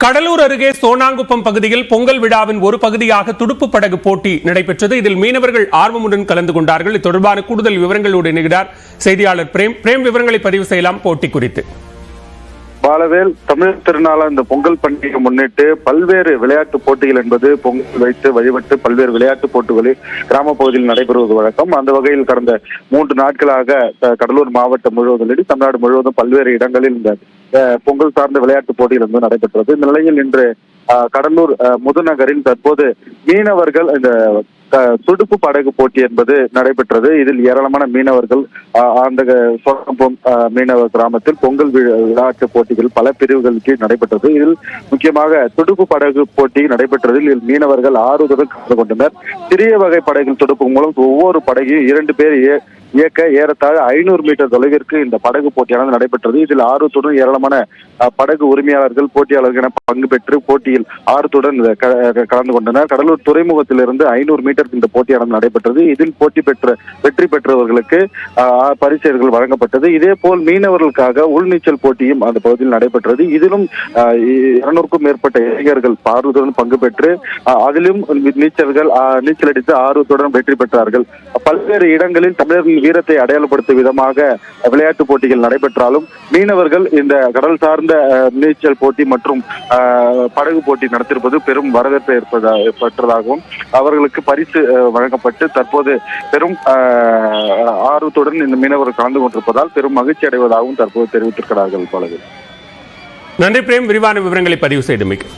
கடலூர் அருகே சோனாங்குப்பம் பகுதியில் பொங்கல் விழாவின் ஒரு பகுதியாக துடுப்பு படகு போட்டி நடைபெற்றது. இதில் மீனவர்கள் ஆர்வமுடன் கலந்து கொண்டார்கள். இது தொடர்பான கூடுதல் விவரங்களோடு இணைகிறார் செய்தியாளர் பிரேம். விவரங்களை பதிவு செய்யலாம். போட்டி குறித்து பாலவேல், தமிழ் திருநாள இந்த பொங்கல் பண்டிகை முன்னிட்டு பல்வேறு விளையாட்டு போட்டிகள் என்பது பொங்கல் வைத்து வழிபட்டு பல்வேறு விளையாட்டு போட்டிகளில் கிராம பகுதியில் நடைபெறுவது வழக்கம். அந்த வகையில் கடந்த 3 நாட்களாக கடலூர் மாவட்டம் முழுவதும் தமிழ்நாடு முழுவதும் பல்வேறு இடங்களில் இந்த பொங்கல் சார்ந்த விளையாட்டு போட்டிகள் வந்து நடைபெற்றது. இந்த நிலையில் இன்று கடலூர் முதுநகரில் தற்போது மீனவர்கள் இந்த துடுப்பு படகு போட்டி என்பது நடைபெற்றது. இதில் ஏராளமான மீனவர்கள் அந்த சோனாங்குப்பம் மீனவர் கிராமத்தில் பொங்கல் விளையாட்டு போட்டிகள் பல பிரிவுகளுக்கு நடைபெற்றது. இதில் முக்கியமாக துடுப்பு படகு போட்டி நடைபெற்றதில் இதில் மீனவர்கள் ஆர்வத்துடன் கலந்து கொண்டனர். சிறிய வகை படகில் துடுப்பு மூலம் ஒவ்வொரு படகையும் 2 பேர் இயக்க ஏறத்தாழ 500 மீட்டர் தொலைவிற்கு இந்த படகு போட்டியானது நடைபெற்றது. இதில் ஆர்வத்துடன் ஏராளமான படகு உரிமையாளர்கள் போட்டியாளர்கள் என பங்கு பெற்று போட்டியில் ஆர்வத்துடன் கலந்து கொண்டனர். கடலூர் துறைமுகத்திலிருந்து 500 மீட்டர் இந்த போட்டியானது நடைபெற்றது. இதில் வெற்றி பெற்றவர்களுக்கு பரிசுகள் வழங்கப்பட்டது. இதே போல் மீனவர்களுக்காக உள்நீச்சல் போட்டியும் அந்த பகுதியில் நடைபெற்றது. இதிலும் 200க்கும் மேற்பட்ட இளைஞர்கள் ஆர்வத்துடன் பங்கு பெற்று அதிலும் நீச்சல் அடித்து ஆர்வத்துடன் வெற்றி பெற்றார்கள். பல்வேறு இடங்களில் தமிழர்களின் வீரத்தை அடையாளப்படுத்தும் விதமாக விளையாட்டு போட்டிகள் நடைபெற்றாலும் மீனவர்கள் இந்த கடல் சார்ந்த நீச்சல் போட்டி மற்றும் படகு போட்டி நடத்திருப்பது பெரும் வரவேற்பை பெற்றதாகவும் அவர்களுக்கு பரிசு வழங்கப்பட்டு தற்போது பெரும் ஆர்வத்துடன் இந்த மீனவர்கள் கலந்து கொண்டிருப்பதால் பெரும் மகிழ்ச்சி அடைவதாகவும் தற்போது தெரிவித்திருக்கிறார்கள். நன்றி பிரேம், விரிவான விவரங்களை பதிவு செய்தமைக்கு.